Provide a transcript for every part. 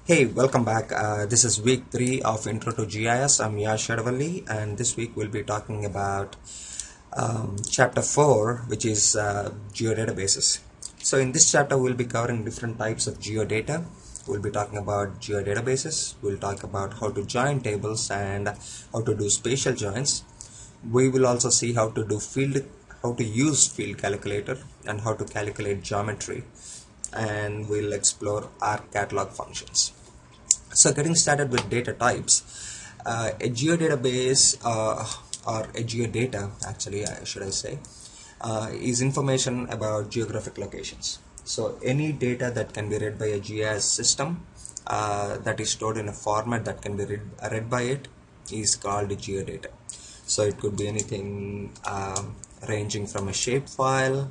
Hey, welcome back. This is week 3 of Intro to GIS. I'm Yash Shadavalli, and this week we'll be talking about chapter 4, which is geodatabases. So in this chapter we'll be covering different types of geodata. We'll be talking about geodatabases. We'll talk about how to join tables and how to do spatial joins. We will also see how to use field calculator and how to calculate geometry, and we'll explore our catalog functions. So getting started with data types, a geodatabase or a geodata, actually, should I say, is information about geographic locations. So any data that can be read by a GIS system that is stored in a format that can be read by it is called a geodata. So it could be anything ranging from a shapefile,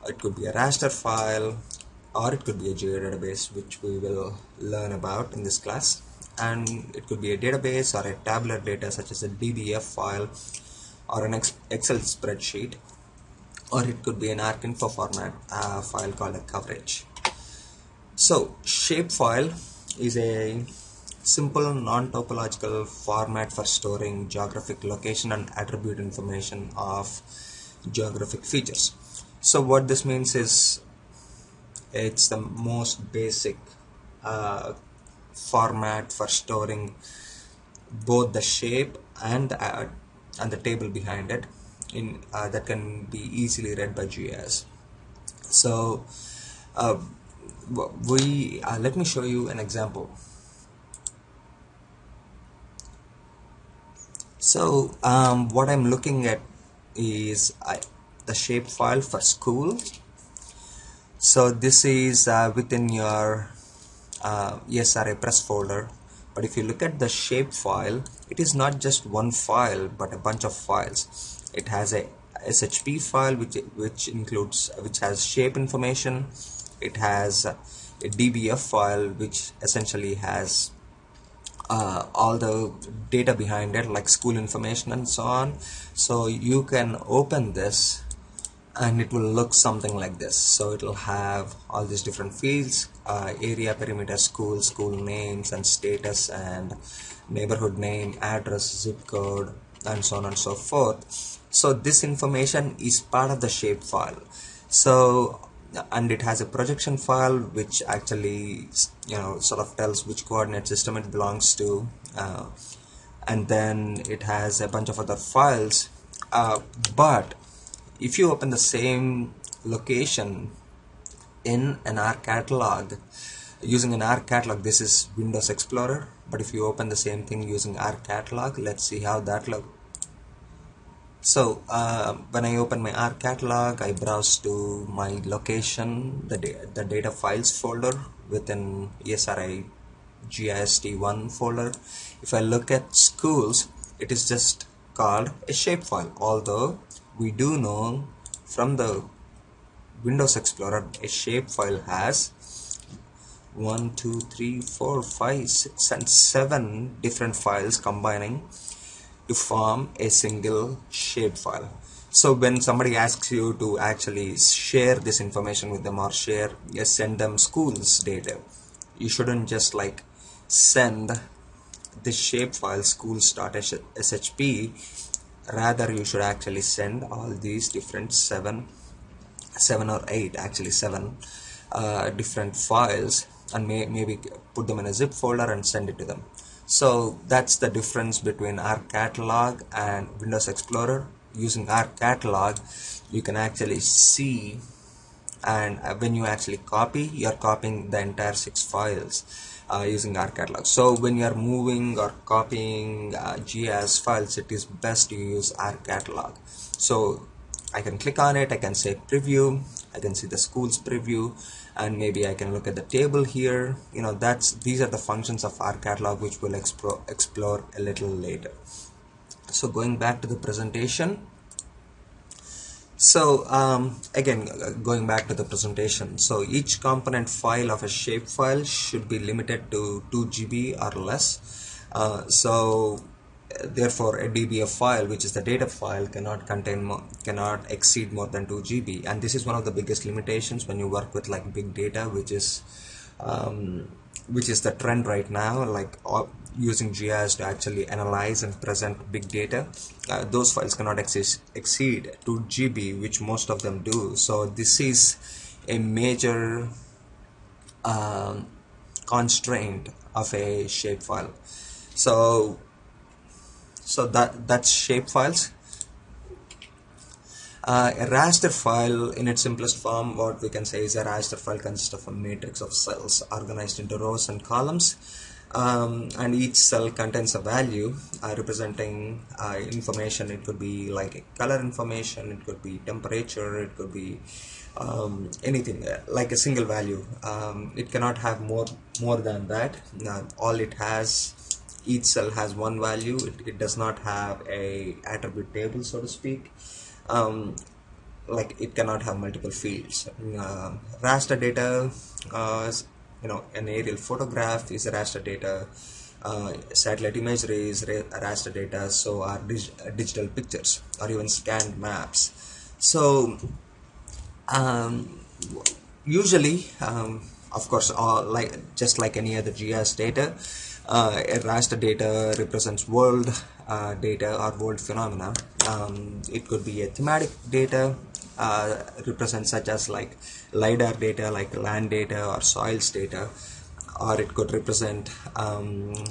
it could be a raster file, or it could be a geodatabase, which we will learn about in this class. And it could be a database or a tabular data such as a DBF file or an Excel spreadsheet, or it could be an ArcInfo format file called a coverage. So shapefile is a simple non-topological format for storing geographic location and attribute information of geographic features. So what this means is it's the most basic format for storing both the shape and the table behind it in that can be easily read by GIS. So let me show you an example. So what I'm looking at is the shapefile for school. So this is within your SRA press folder, but if you look at the shapefile, it is not just one file but a bunch of files. It has a SHP file which has shape information. It has a DBF file which essentially has all the data behind it, like school information and so on. So you can open this and it will look something like this. So it will have all these different fields, area, perimeter, school names and status and neighborhood name, address, zip code, and so on and so forth. So this information is part of the shapefile. So, and it has a projection file which actually sort of tells which coordinate system it belongs to, and then it has a bunch of other files, but if you open the same location in an R catalog using an R catalog, this is Windows Explorer, but if you open the same thing using R catalog, let's see how that looks. So when I open my R catalog, I browse to my location, the data files folder within ESRI GIST1 folder. If I look at schools, it is just called a shapefile, although we do know from the Windows Explorer a shapefile has 1, 2, 3, 4, 5, 6 and 7 different files combining to form a single shapefile. So when somebody asks you to actually share this information with them or send them schools data, you shouldn't just like send this shapefile schools.shp. Rather, you should actually send all these different seven or eight different files, and maybe put them in a zip folder and send it to them. So that's the difference between R catalog and Windows Explorer. Using R catalog, you can actually see, and when you actually copy, you're copying the entire 6 files using R catalog. So when you are moving or copying GIS files, it is best to use R catalog. So I can click on it, I can say preview, I can see the schools preview, and maybe I can look at the table here. These are the functions of R catalog which we'll explore a little later. So going back to the presentation. So again, going back to the presentation, so each component file of a shapefile should be limited to 2 GB or less. Therefore, a DBF file, which is the data file, cannot exceed more than 2 GB, and this is one of the biggest limitations when you work with like big data, which is which is the trend right now, like using GIS to actually analyze and present big data. Those files cannot exceed 2 GB, which most of them do. So this is a major constraint of a shapefile. So that's shapefiles. A raster file, in its simplest form, what we can say is a raster file consists of a matrix of cells organized into rows and columns, and each cell contains a value representing information. It could be like a color information, it could be temperature, it could be anything, like a single value. It cannot have more than that. All it has, each cell has one value. It does not have a attribute table, so to speak. Like it cannot have multiple fields. Raster data, an aerial photograph is a raster data. Satellite imagery is raster data. So are digital pictures or even scanned maps. So usually, of course, just like any other GIS data, a raster data represents world data or world phenomena. It could be a thematic data, represents such as like LiDAR data, like land data or soils data, or it could represent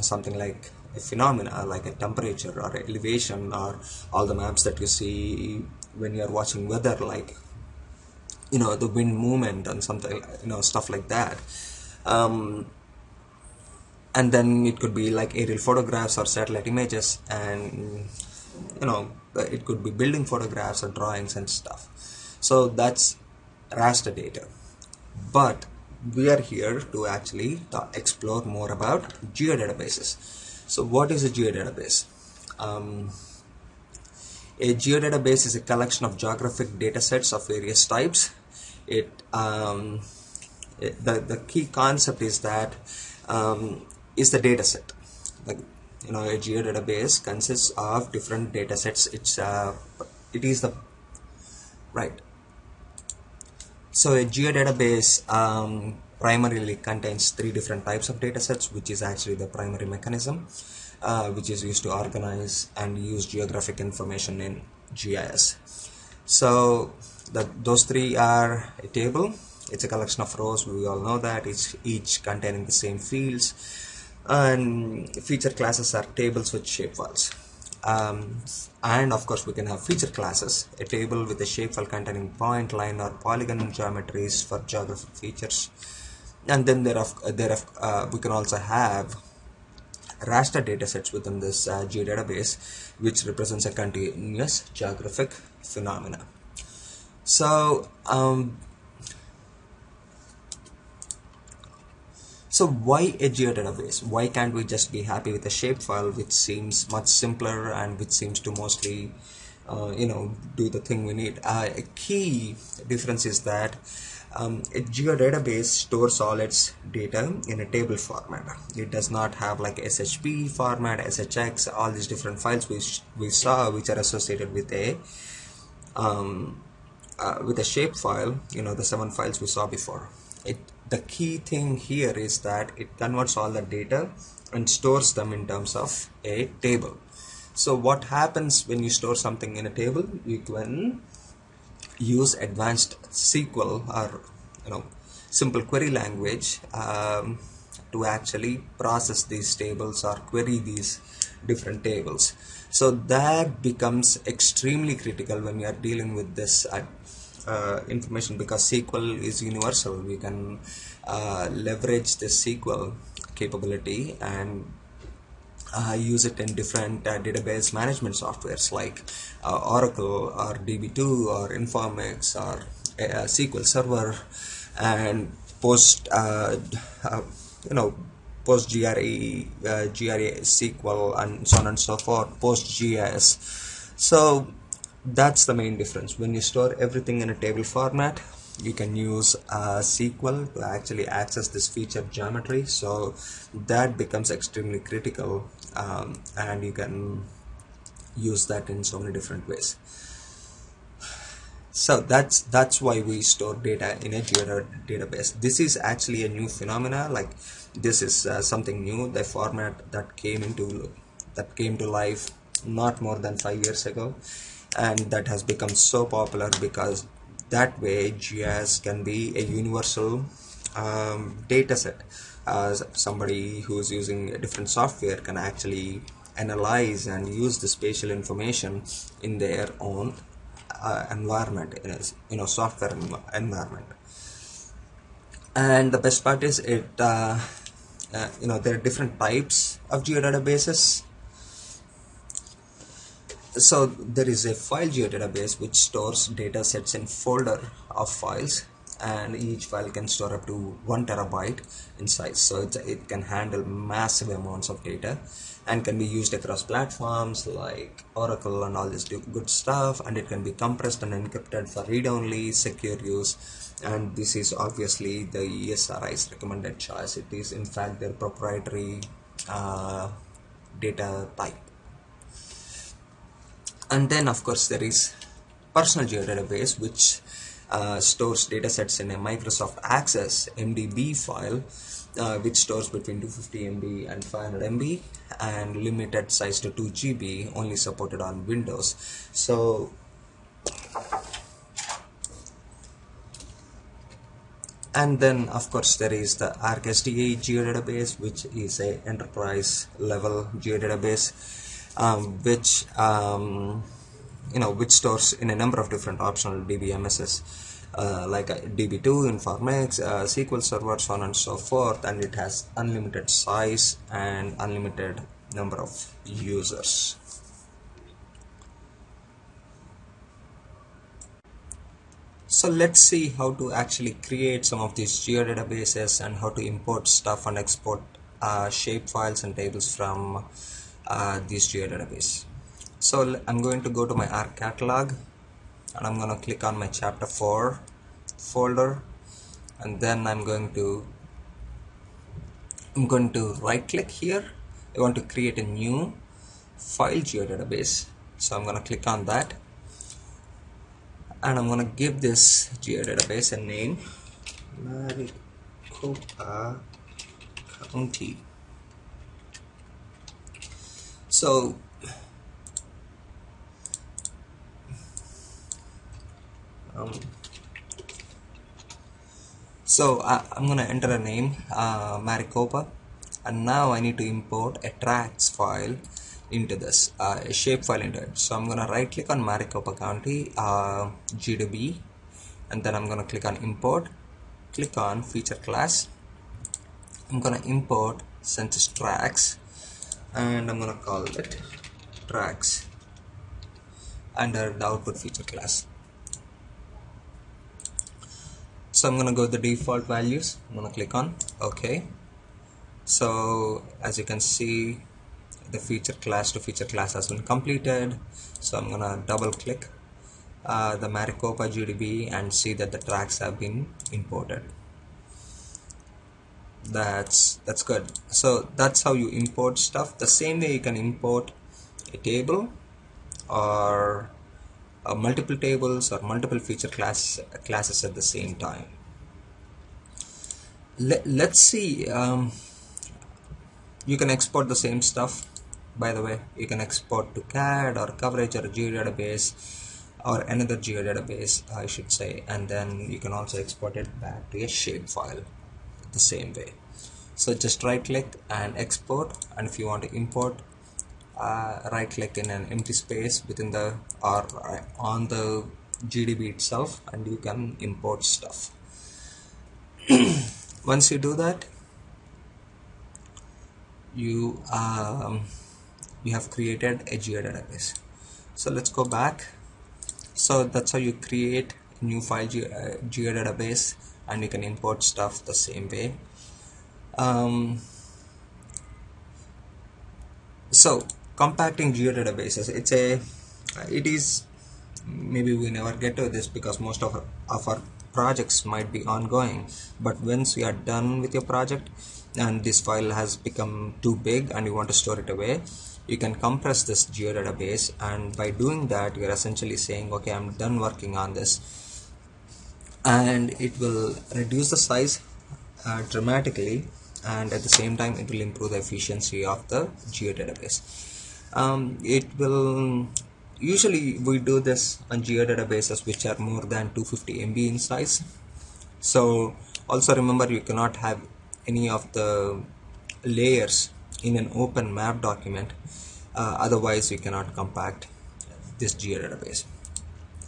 something like a phenomena like a temperature or elevation, or all the maps that you see when you are watching weather, like the wind movement and something, stuff like that. And then it could be like aerial photographs or satellite images, and it could be building photographs or drawings and stuff. So that's raster data. But we are here to actually explore more about geodatabases. So what is a geodatabase? A geodatabase is a collection of geographic data sets of various types. The key concept is that is the data set. Like, a geodatabase consists of different data sets. It is the right. So a geodatabase primarily contains 3 different types of data sets, which is actually the primary mechanism, which is used to organize and use geographic information in GIS. So those 3 are a table. It's a collection of rows. We all know that. It's each containing the same fields. And feature classes are tables with shapefiles. And of course we can have feature classes, a table with a shapefile containing point, line or polygon geometries for geographic features. And then we can also have raster datasets within this geodatabase, which represents a continuous geographic phenomena. So so why a geodatabase? Why can't we just be happy with a shapefile, which seems much simpler and which seems to mostly do the thing we need? A key difference is that a geodatabase stores all its data in a table format. It does not have like SHP format, SHX, all these different files we saw, which are associated with a shapefile, the 7 files we saw before. The key thing here is that it converts all the data and stores them in terms of a table. So what happens when you store something in a table? You can use advanced SQL or simple query language to actually process these tables or query these different tables. So that becomes extremely critical when you are dealing with this information, because SQL is universal. We can leverage the SQL capability and use it in different database management softwares like Oracle or DB2 or Informix or SQL Server, and post GRE SQL and so on and so forth, post GIS. So that's the main difference. When you store everything in a table format, you can use SQL to actually access this feature geometry. So that becomes extremely critical, and you can use that in so many different ways. So that's why we store data in a database. This is actually a new phenomena. Like this is something new. The format that came to life not more than 5 years ago, and that has become so popular because that way GIS can be a universal data set. Somebody who's using a different software can actually analyze and use the spatial information in their own environment, software environment. And the best part is there are different types of geodatabases. So there is a file geodatabase which stores data sets in folder of files, and each file can store up to 1 terabyte in size. So it can handle massive amounts of data and can be used across platforms like Oracle and all this good stuff, and it can be compressed and encrypted for read-only secure use. And this is obviously the ESRI's recommended choice. It is in fact their proprietary data type. And then of course there is personal geodatabase, which stores datasets in a Microsoft Access MDB file, which stores between 250 MB and 500 MB, and limited size to 2 GB, only supported on Windows. So and then of course there is the ArcSDA geodatabase, which is a enterprise level geodatabase, which stores in a number of different optional DBMSs, like DB2, Informix, SQL Server, so on and so forth, and it has unlimited size and unlimited number of users. So let's see how to actually create some of these geodatabases and how to import stuff and export shape files and tables from these geodatabases. So I'm going to go to my ARC catalog, and I'm going to click on my chapter 4 folder, and then I'm going to right click here. I want to create a new file geodatabase, so I'm going to click on that, and I'm going to give this geodatabase a name, Maricopa County. So I'm going to enter a name, Maricopa, and now I need to import a tracks file into this, a shape file into it. So I'm going to right click on Maricopa County, GDB, and then I'm going to click on import, click on feature class. I'm going to import census tracks, and I'm going to call it tracks under the output feature class. So I'm going to go to the default values. I'm going to click on OK. So as you can see, the feature class to feature class has been completed. So I'm going to double click the Maricopa GDB and see that the tracks have been imported. That's good. So that's how you import stuff. The same way you can import a table or multiple tables or multiple feature classes at the same time. Let's see. You can export the same stuff. By the way, you can export to CAD or coverage or a geodatabase or another geodatabase, I should say, and then you can also export it back to a shape file the same way. So just right click and export, and if you want to import, right click in an empty space within the or on the GDB itself, and you can import stuff. Once you do that, you have created a geodatabase. So let's go back. So that's how you create a new file geodatabase, and you can import stuff the same way. So compacting geodatabases, it is maybe we never get to this because most of our projects might be ongoing, but once we are done with your project and this file has become too big and you want to store it away, you can compress this geodatabase, and by doing that you're essentially saying, okay, I'm done working on this, and it will reduce the size dramatically, and at the same time it will improve the efficiency of the geodatabase. It will usually we do this on geodatabases which are more than 250 MB in size. So also remember, you cannot have any of the layers in an open map document, otherwise you cannot compact this geodatabase.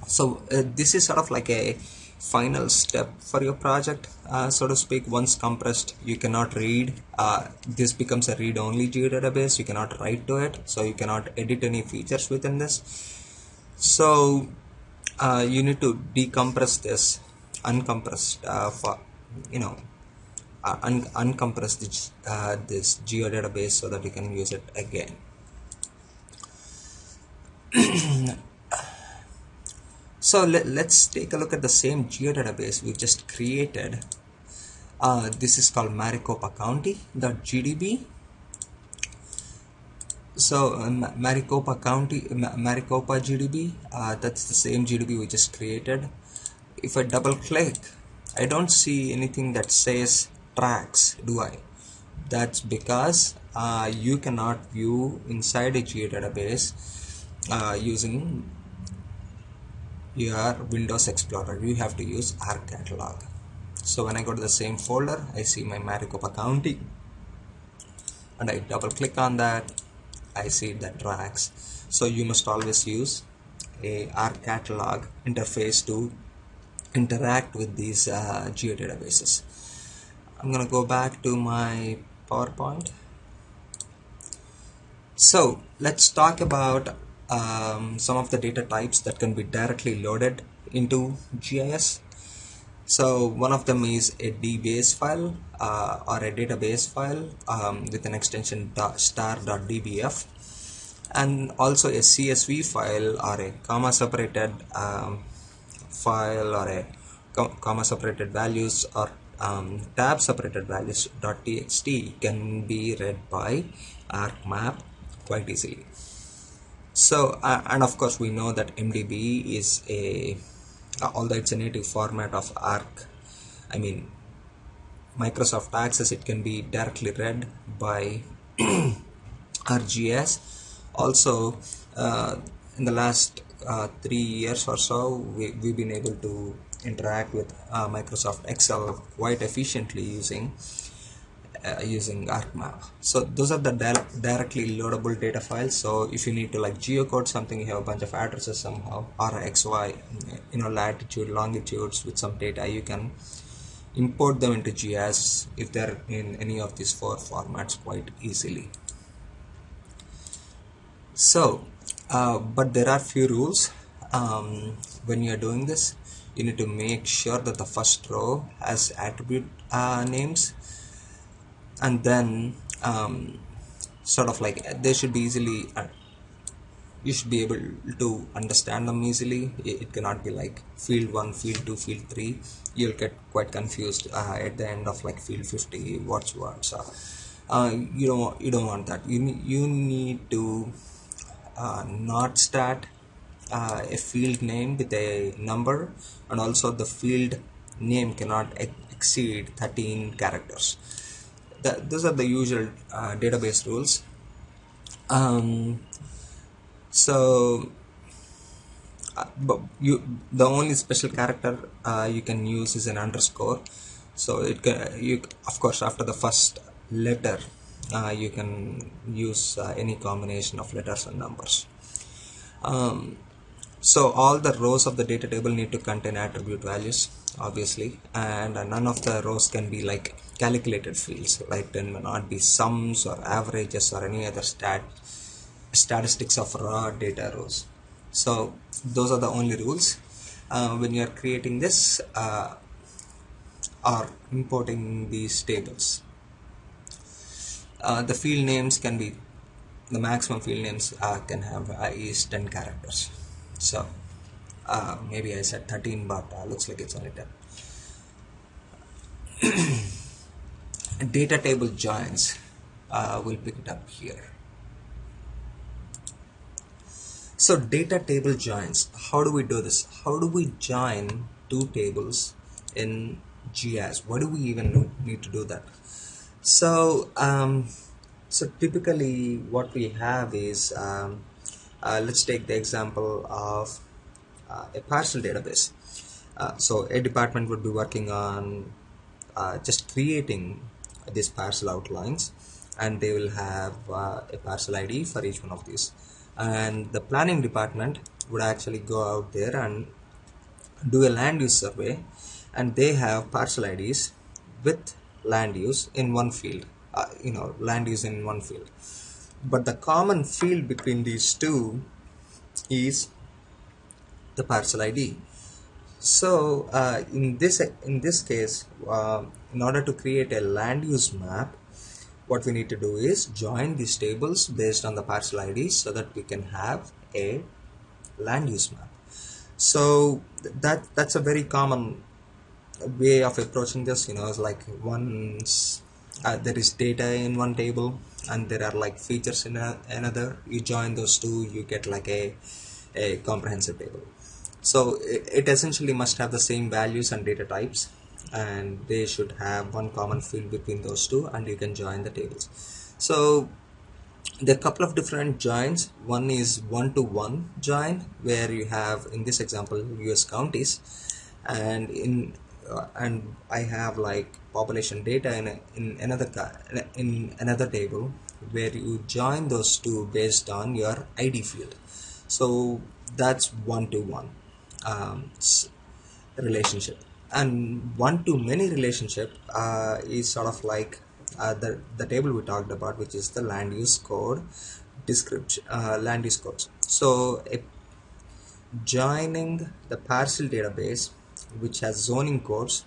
So this is sort of like a final step for your project, so to speak. Once compressed, you cannot read. This becomes a read-only geodatabase. You cannot write to it, so you cannot edit any features within this. So you need to decompress this, uncompressed for uncompress this geodatabase so that you can use it again. So let's take a look at the same geodatabase we just created. This is called Maricopa County.gdb. So Maricopa GDB, that's the same GDB we just created. If I double click, I don't see anything that says tracks, do I? That's because you cannot view inside a geodatabase using your Windows Explorer. You have to use ARC catalog. So when I go to the same folder, I see my Maricopa County, and I double click on that, I see the tracks. So you must always use a ARC catalog interface to interact with these geodatabases. I'm gonna go back to my PowerPoint. So let's talk about some of the data types that can be directly loaded into GIS. So one of them is a DBase file or a database file with an extension star.dbf, and also a CSV file or a comma separated file or a comma separated values or tab separated values .txt can be read by ArcMap quite easily. So and of course we know that MDB is a although it's a native format of ARC, I mean Microsoft Access, it can be directly read by ArcGIS. Also in the last 3 years or so, we've been able to interact with Microsoft Excel quite efficiently using ArcMap. So those are the directly loadable data files. So if you need to like geocode something, you have a bunch of addresses somehow, or XY, latitude, longitudes with some data, you can import them into GIS if they're in any of these 4 formats quite easily. So but there are few rules when you're doing this. You need to make sure that the first row has attribute names, and then sort of like they should be easily you should be able to understand them easily. It cannot be like field 1, field 2, field 3. You'll get quite confused at the end of like field 50 what's what. So you don't want that. You need to not start a field name with a number, and also the field name cannot exceed 13 characters. Those are the usual database rules. So but the only special character you can use is an underscore. So you of course after the first letter you can use any combination of letters and numbers. So all the rows of the data table need to contain attribute values, obviously, and none of the rows can be like calculated fields. Like there may not be sums or averages or any other statistics of raw data rows. So those are the only rules when you are creating this or importing these tables. The field names can be, the maximum field names can have is 10 characters. So maybe I said 13, but looks like it's only 10. Data table joins, we'll pick it up here. So data table joins. How do we do this? How do we join two tables in GIS? Why do we even need to do that? So so typically what we have is let's take the example of a parcel database. So a department would be working on just creating these parcel outlines, and they will have a parcel ID for each one of these, and the planning department would actually go out there and do a land use survey, and they have parcel IDs with land use in one field, land use in one field. But the common field between these two is the parcel ID. So in this case, in order to create a land use map, what we need to do is join these tables based on the parcel IDs so that we can have a land use map. So that's a very common way of approaching this. It's like once there is data in one table and there are like features in another, you join those two, you get like a comprehensive table. So it essentially must have the same values and data types, and they should have one common field between those two, and you can join the tables. So there are a couple of different joins. One is one-to-one join, where you have, in this example, US counties, and and I have like population data in another table, where you join those two based on your ID field. So that's one-to-one relationship. And one-to-many relationship is sort of like the table we talked about, which is the land use code description, land use codes. So joining the parcel database, which has zoning codes,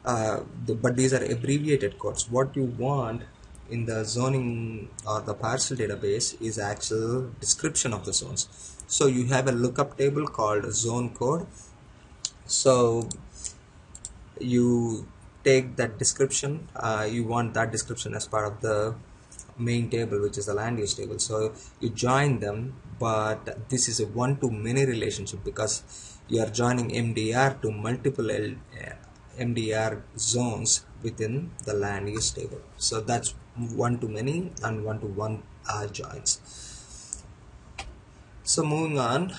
but these are abbreviated codes. What you want in the zoning or the parcel database is actual description of the zones. So you have a lookup table called zone code. So you take that description, you want that description as part of the main table, which is the land use table. So you join them, but this is a one-to-many relationship because you are joining MDR to multiple MDR zones within the land use table. So that's one-to-many and one-to-one joins. So moving on,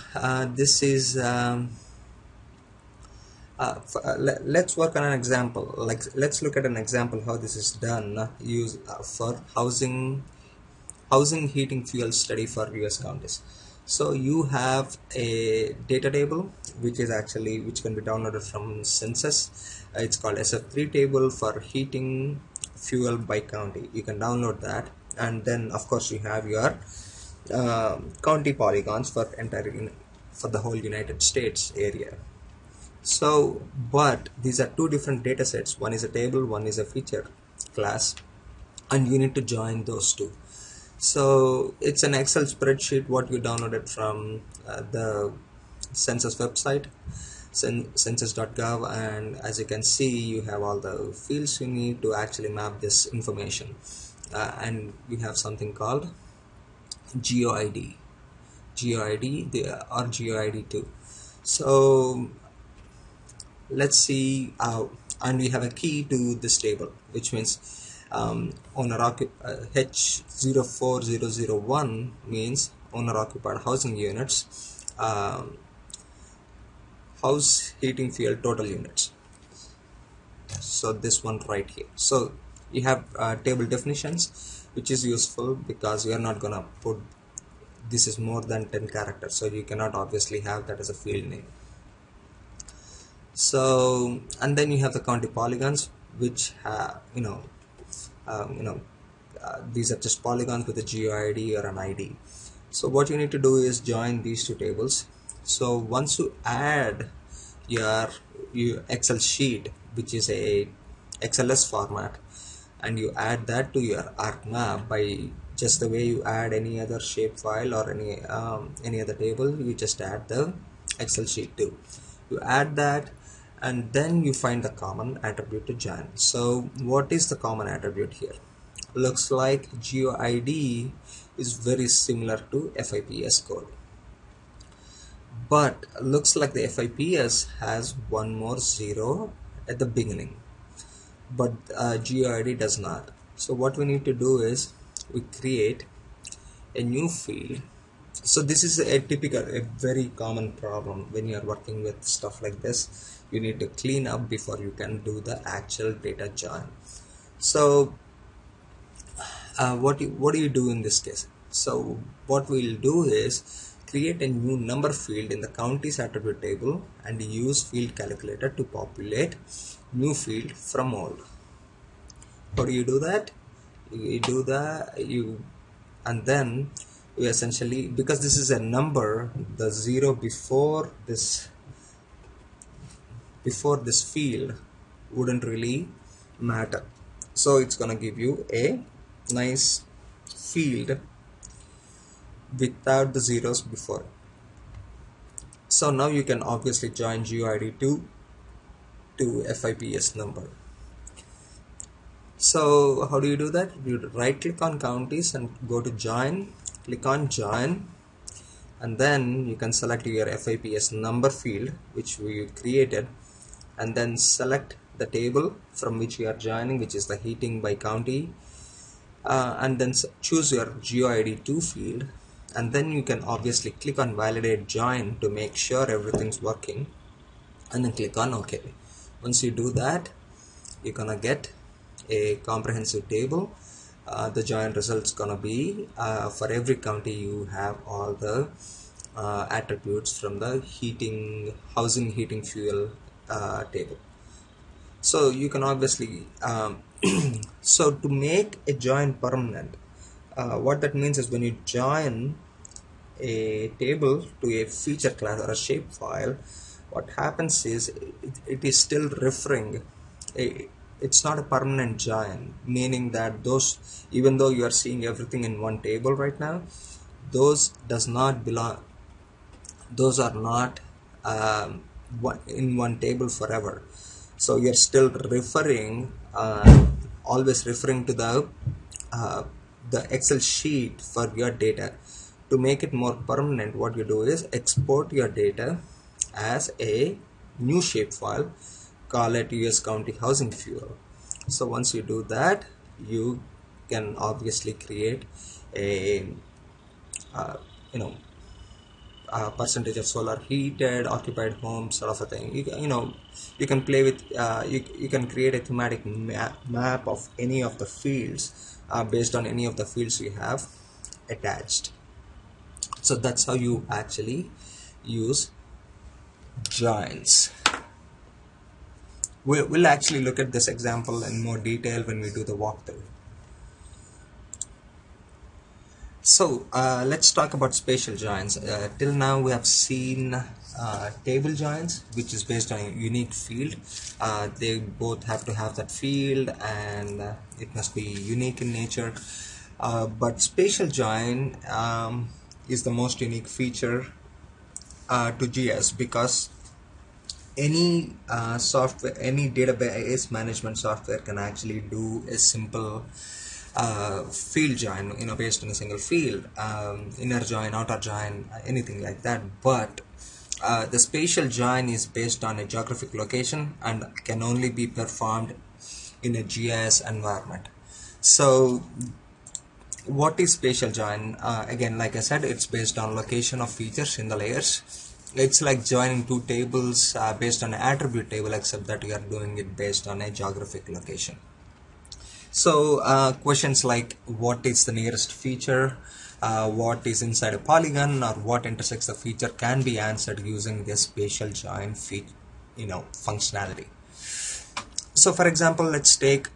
this is let's work on an example. Let's look at an example how this is done. Use for housing heating fuel study for US counties. So you have a data table which can be downloaded from census. It's called SF3 table for heating fuel by county. You can download that, and then of course you have your county polygons for the whole United States area. So, but these are two different data sets. One is a table, one is a feature class, and you need to join those two. So it's an Excel spreadsheet what you downloaded from the census website, census.gov, and as you can see, you have all the fields you need to actually map this information, and we have something called GeoID or GeoID2. So let's see, and we have a key to this table, which means H04001 means owner occupied housing units, house heating fuel total units. So this one right here. So you have table definitions, which is useful because you are not gonna put this is more than 10 characters, so you cannot obviously have that as a field name. So, and then you have the county polygons, which have these are just polygons with a GeoID or an ID. So what you need to do is join these two tables. So once you add your Excel sheet, which is a XLS format, and you add that to your ArcMap by just the way you add any other shapefile or any other table, you just add the Excel sheet too. You add that, and then you find the common attribute to join. So what is the common attribute here? Looks like GeoID is very similar to FIPS code. but looks like the FIPS has one more zero at the beginning, but GeoID does not. So what we need to do is we create a new field. So this is a very common problem when you are working with stuff like this. You need to clean up before you can do the actual data join. So what do you do in this case? So what we'll do is create a new number field in the counties attribute table and use field calculator to populate new field from old. How do you do that? You do that, and then you essentially, because this is a number, the zero before this field wouldn't really matter. So it's gonna give you a nice field without the zeros before. So now you can obviously join GeoID to FIPS number. So how do you do that? You right click on counties and go to join, click on join, and then you can select your FIPS number field which we created, and then select the table from which you are joining, which is the heating by county, and then choose your GeoID2 field, and then you can obviously click on validate join to make sure everything's working, and then click on OK. Once you do that, you're gonna get a comprehensive table. The join results gonna be for every county you have all the attributes from the housing heating fuel table. So you can obviously so to make a join permanent, what that means is when you join a table to a feature class or a shapefile, what happens is it is still referring. It's not a permanent join, meaning that those, even though you are seeing everything in one table right now, those does not belong, those are not in one table forever. So you're still referring, always referring to the Excel sheet for your data. To make it more permanent, what you do is export your data as a new shapefile, call it US County Housing Fuel. So once you do that, you can obviously create a percentage of solar heated, occupied homes, sort of a thing. You can play with, you can create a thematic map of any of the fields based on any of the fields you have attached. So that's how you actually use joins. We'll actually look at this example in more detail when we do the walkthrough. So let's talk about spatial joins. Till now we have seen table joins, which is based on a unique field. They both have to have that field and it must be unique in nature. But spatial join is the most unique feature to GS, because any software, any database management software can actually do a simple field join, based on a single field, inner join, outer join, anything like that. But the spatial join is based on a geographic location and can only be performed in a GIS environment. So what is spatial join? Again, like I said, it's based on location of features in the layers. It's like joining two tables based on an attribute table, except that you are doing it based on a geographic location. So questions like what is the nearest feature, what is inside a polygon, or what intersects the feature can be answered using this spatial join functionality. So for example, let's take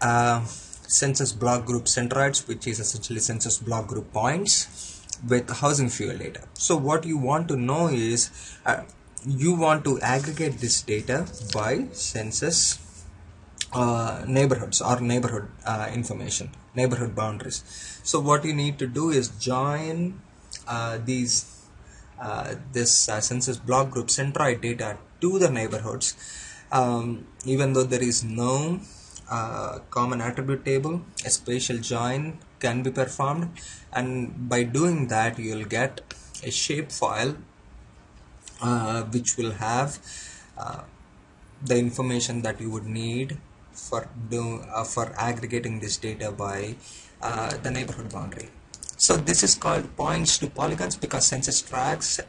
census block group centroids, which is essentially census block group points with housing fuel data. So what you want to know is you want to aggregate this data by census neighborhoods or neighborhood information, neighborhood boundaries. So what you need to do is join this census block group centroid data to the neighborhoods, even though there is no common attribute table. A spatial join can be performed, and by doing that you'll get a shapefile which will have the information that you would need for aggregating this data by the neighborhood boundary. So this is called points to polygons because census tracts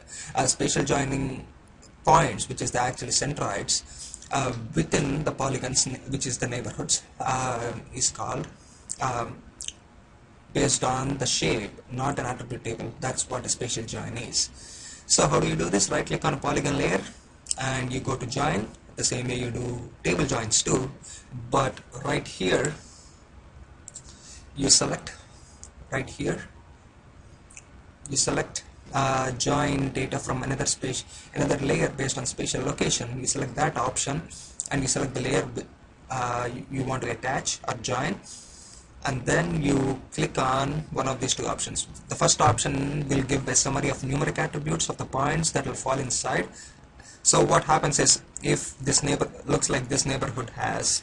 spatial joining points, which is the actual centroids within the polygons, which is the neighborhoods, is called based on the shape, not an attribute table. That's what a spatial join is. So how do you do this? Right click on a polygon layer and you go to join, the same way you do table joins too, but right here you select, right here you select join data from another layer based on spatial location. You select that option and you select the layer you want to attach or join, and then you click on one of these two options. The first option will give a summary of numeric attributes of the points that will fall inside. So what happens is, if this looks like this neighborhood has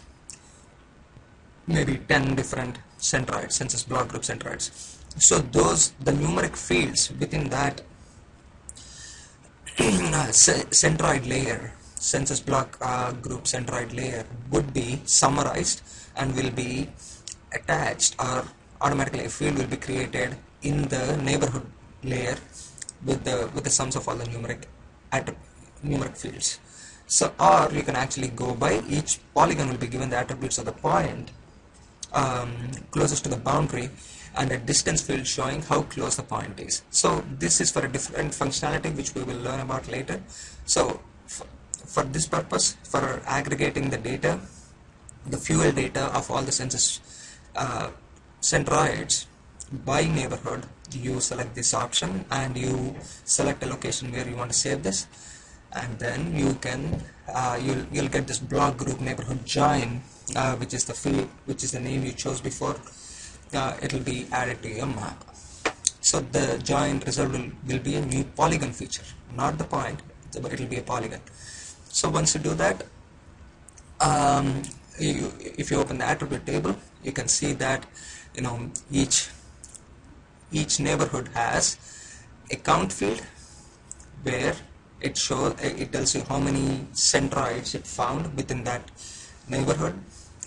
maybe 10 different centroids, census block group centroids, so the numeric fields within that centroid layer, census block group centroid layer, would be summarized and will be attached, or automatically a field will be created in the neighborhood layer with the sums of all the numeric fields. So, or you can actually go by each polygon will be given the attributes of the point closest to the boundary and a distance field showing how close the point is. So this is for a different functionality which we will learn about later. So for this purpose, for aggregating the data, the fuel data of all the census centroids by neighborhood, you select this option and you select a location where you want to save this, and then you can you'll get this block group neighborhood join, which is the field, which is the name you chose before. It will be added to your map. So the join result will be a new polygon feature, not the point, but it will be a polygon. So once you do that, if you open the attribute table, you can see that each neighborhood has a count field where it tells you how many centroids it found within that neighborhood.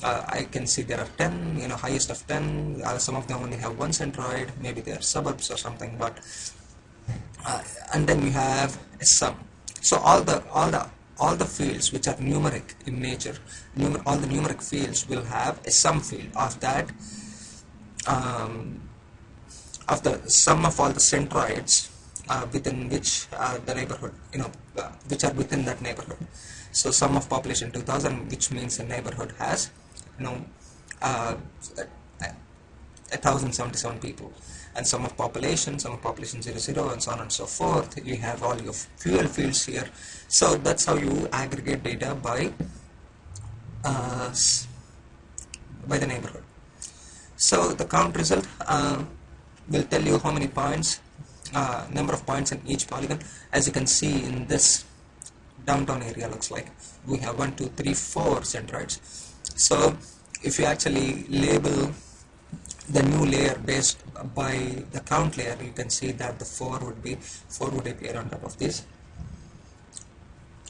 I can see there are 10, highest of 10. Some of them only have one centroid, maybe they are suburbs or something, but and then we have a sum. So all the fields which are numeric in nature, all the numeric fields will have a sum field of that, of the sum of all the centroids within which the neighborhood, which are within that neighborhood. So sum of population 2000, which means the neighborhood has 1077 people, and sum of population 00, and so on and so forth. You have all your fuel fields here. So that's how you aggregate data by the neighborhood. So the count result will tell you how many points, number of points in each polygon. As you can see in this downtown area, looks like we have 1, 2, 3, 4 centroids. So if you actually label the new layer based by the count layer, you can see that the 4 would appear on top of these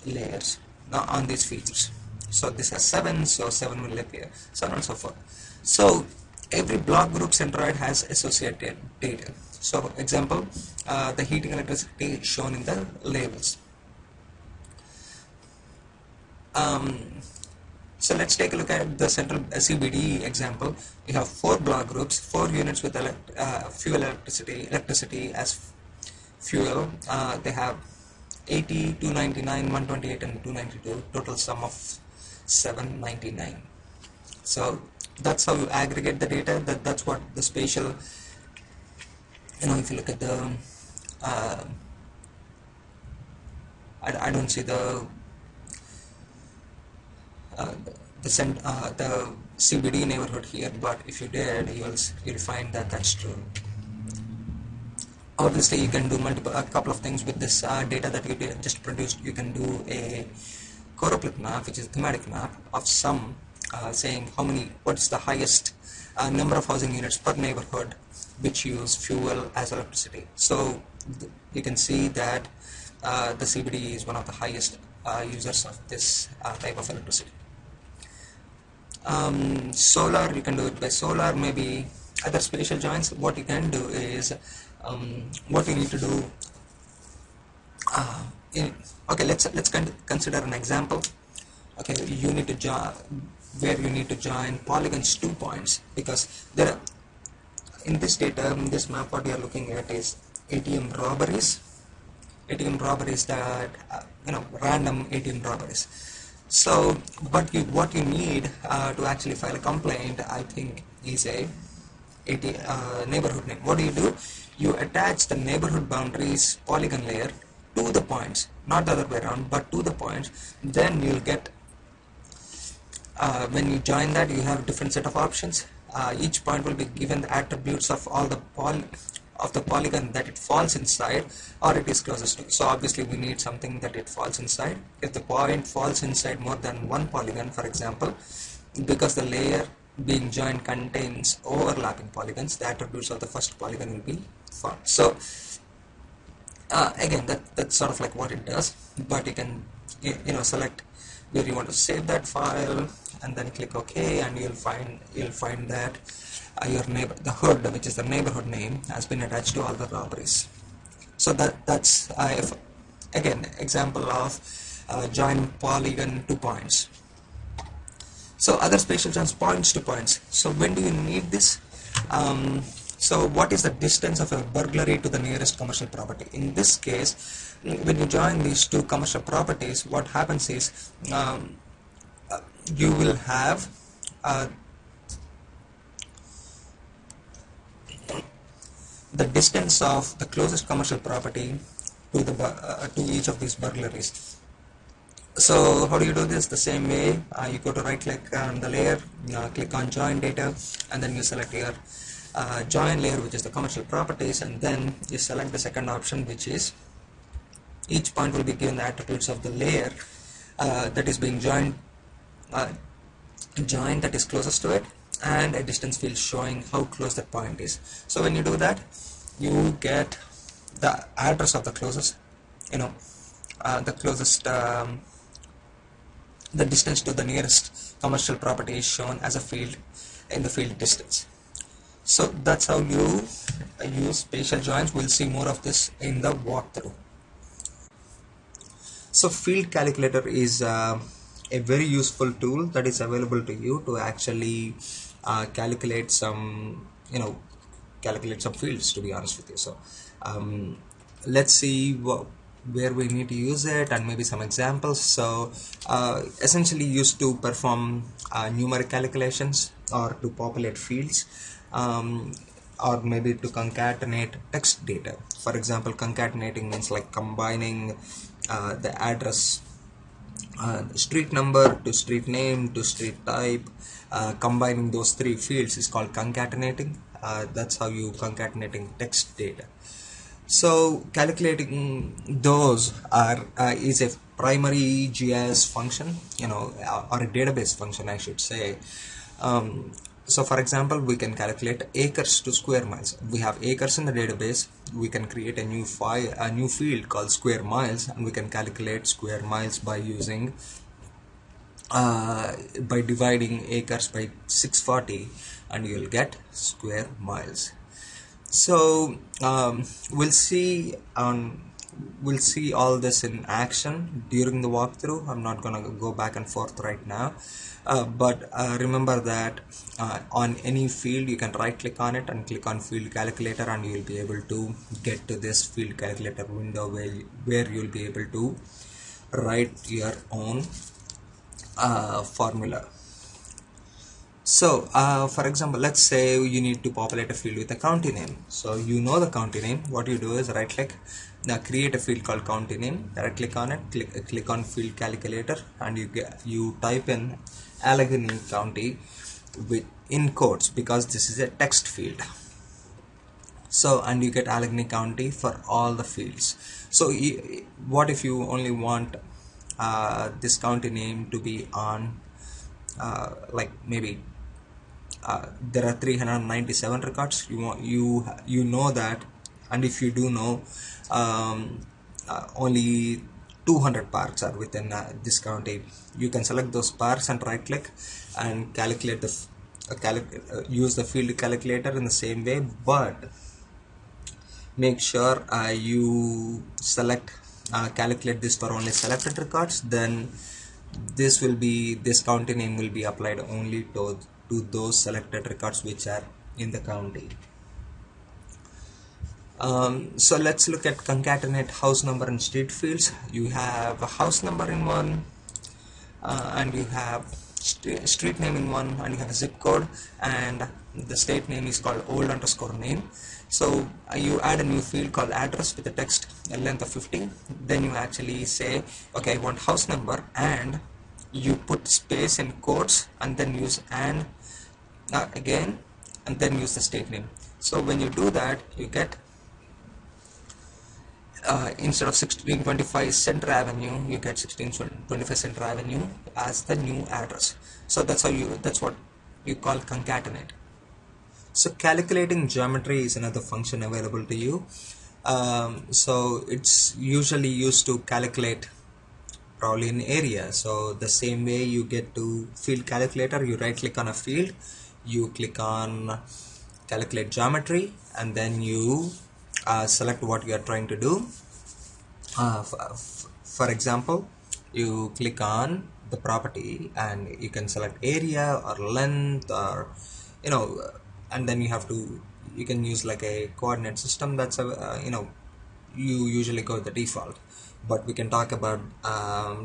layers, on these features. So this has 7, so 7 will appear, so on and so forth. So every block group centroid has associated data. So example, the heating electricity is shown in the labels. So let's take a look at the central CBD example. We have 4 block groups, 4 units with fuel electricity as fuel. They have 80, 299, 128 and 292, total sum of 799. So that's how you aggregate the data. That's what the spatial, if you look at the I don't see the CBD neighborhood here, but if you did, you'll find that that's true. Obviously, you can do a couple of things with this data that you just produced. You can do a CHOROPLETH map, which is a thematic map of some, saying what's the highest number of housing units per neighborhood which use fuel as electricity. So you can see that the CBD is one of the highest users of this type of electricity. Solar, you can do it by solar. Maybe other spatial joints, what you can do is what you need to do okay, let's consider an example. Okay, you need to join where you need to join polygons 2 points, because there are, in this data, in this map, what you are looking at is ATM robberies that random ATM robberies. So what you need to actually file a complaint, I think, is a neighborhood name. What do? You attach the neighborhood boundaries polygon layer to the points, not the other way around, but to the points. Then you'll get, when you join that, you have a different set of options. Each point will be given the attributes of all the polygon that it falls inside or it is closest to. So obviously we need something that it falls inside. If the point falls inside more than one polygon, for example, because the layer being joined contains overlapping polygons, the attributes of the first polygon will be found. So again, that's sort of like what it does, but you can select where you want to save that file and then click OK, and you'll find that your neighbor, the hood, which is the neighborhood name, has been attached to all the robberies. So that's again example of join polygon 2 points. So other spatial joins, points to points. So when do you need this? So what is the distance of a burglary to the nearest commercial property? In this case, when you join these two commercial properties, what happens is you will have the distance of the closest commercial property to the to each of these burglaries. So how do you do this? The same way, you go to right click on the layer, click on join data, and then you select your join layer, which is the commercial properties, and then you select the second option, which is each point will be given the attributes of the layer that is being joined that is closest to it, and a distance field showing how close that point is. So when you do that, you get the address of the closest, the closest the distance to the nearest commercial property is shown as a field in the field distance. So that's how you use spatial joins. We'll see more of this in the walkthrough. So field calculator is a very useful tool that is available to you to actually calculate some fields, to be honest with you. So let's see where we need to use it and maybe some examples. So essentially used to perform numeric calculations or to populate fields, or maybe to concatenate text data. For example, concatenating means like combining the address, street number to street name to street type, combining those three fields is called concatenating. That's how you concatenating text data. So calculating those is a primary GIS function, or a database function, I should say. So for example, we can calculate acres to square miles. We have acres in the database. We can create a new field called square miles, and we can calculate square miles by using by dividing acres by 640, and you'll get square miles. So we'll see all this in action during the walkthrough. I'm not gonna go back and forth right now, but remember that on any field you can right click on it and click on field calculator, and you will be able to get to this field calculator window where you'll be able to write your own formula. So for example, let's say you need to populate a field with a county name. So you know the county name. What you do is right click, create a field called county name, right click on it, click on field calculator, and you type in Allegheny County in quotes because this is a text field. So, and you get Allegheny County for all the fields. So what if you only want this county name to be on like maybe there are 397 records. You know that, and if you do know, only 200 parts are within this county. You can select those parts and right click and calculate the use the field calculator in the same way, but make sure you select calculate this for only selected records. Then this county name will be applied only to those selected records which are in the county. So let's look at concatenate house number and street fields. You have a house number in one, and you have street name in one, and you have a zip code, and the state name is called old_name. So you add a new field called address with a text a length of 50. Then you actually say, okay, I want house number, and you put space in quotes and then use and again, and then use the state name. So when you do that, you get instead of 1625 Center Avenue, you get 1625 Center Avenue as the new address. So that's what you call concatenate. So calculating geometry is another function available to you. So it's usually used to calculate probably an area. So the same way you get to field calculator, you right click on a field, you click on calculate geometry, and then you select what you are trying to do. For example, you click on the property and you can select area or length, or and then you can use like a coordinate system. That's you usually go with the default, but we can talk about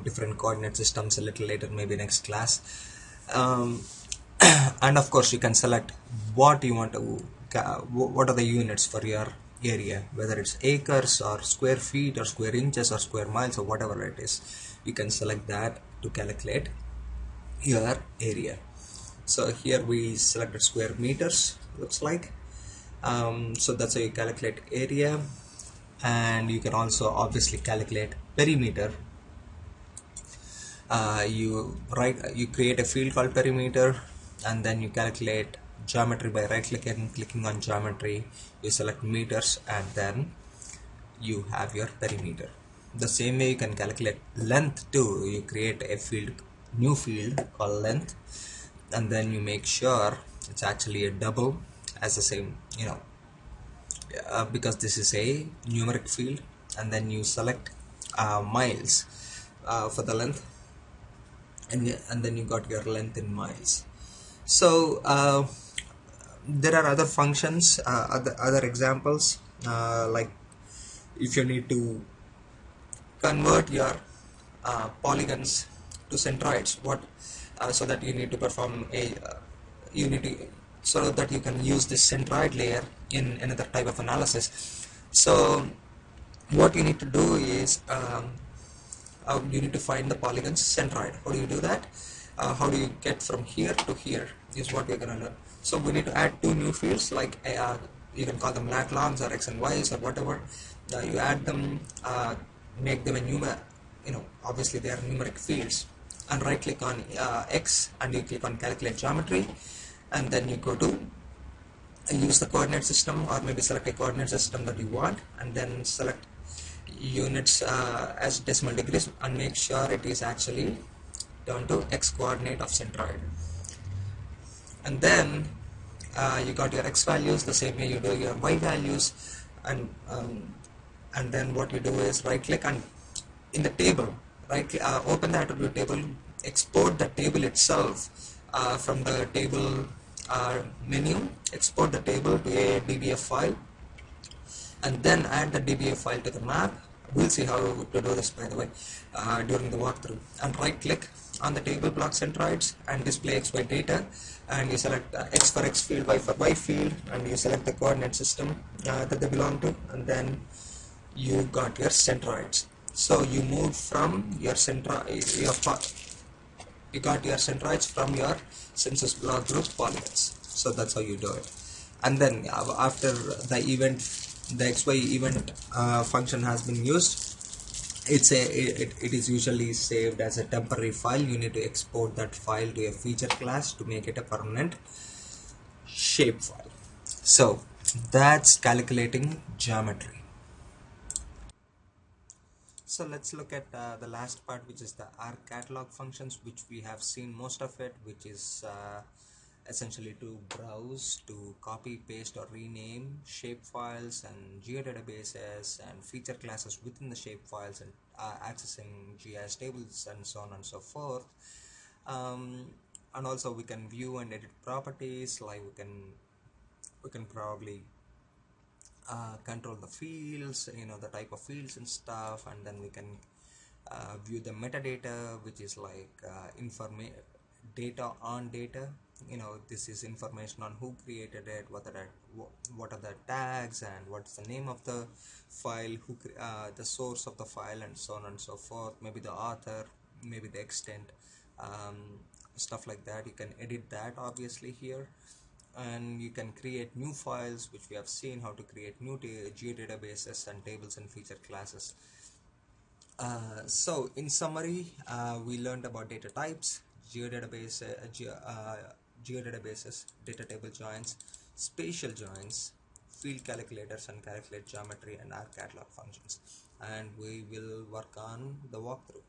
different coordinate systems a little later, maybe next class. And of course you can select what you want to what are the units for your area, whether it's acres or square feet or square inches or square miles or whatever it is. You can select that to calculate your area. So here we selected square meters, looks like. So that's how you calculate area, and you can also obviously calculate perimeter. You create a field called perimeter, and then you calculate geometry by right clicking on geometry. You select meters, and then you have your perimeter. The same way you can calculate length too. You create a new field called length, and then you make sure it's actually a double as the same, because this is a numeric field, and then you select miles for the length, and then you got your length in miles. So there are other functions, other examples, like if you need to convert your polygons to centroids, so that you need to perform so that you can use this centroid layer in another type of analysis. So what you need to do is you need to find the polygon's centroid. How do you do that? How do you get from here to here is what we're going to learn. So we need to add two new fields, like you can call them lat longs or x and y's or whatever. You add them, make them a obviously they are numeric fields, and right click on x and you click on calculate geometry, and then you go to use the coordinate system, or maybe select a coordinate system that you want, and then select units as decimal degrees, and make sure it is actually down to x coordinate of centroid. And then you got your x values, the same way you do your y values, and then what you do is right click and in the table, open the attribute table, export the table itself from the table menu, export the table to a DBF file, and then add the DBF file to the map. We'll see how to do this, by the way, during the walkthrough. And right click on the table block centroids and display XY data, and you select X for X field, Y for Y field, and you select the coordinate system that they belong to, and then you got your centroids. So you moved from your you got your centroids from your census block group polygons. So that's how you do it. And then after the XY event function has been used, it is usually saved as a temporary file. You need to export that file to a feature class to make it a permanent shapefile. So that's calculating geometry. So let's look at the last part, which is the R catalog functions, which we have seen most of it, which is essentially to browse, to copy, paste, or rename shapefiles and geodatabases and feature classes within the shapefiles, and accessing GIS tables and so on and so forth. And also we can view and edit properties, like we can probably control the fields, the type of fields and stuff, and then we can view the metadata, which is like data on data. This is information on who created it, what are the tags, and what's the name of the file, the source of the file, and so on and so forth. Maybe the author, maybe the extent, stuff like that. You can edit that obviously here, and you can create new files, which we have seen how to create new geodatabases and tables and feature classes. So in summary, we learned about data types, geodatabases, data table joins, spatial joins, field calculators and calculate geometry, and R catalog functions. And we will work on the walkthrough.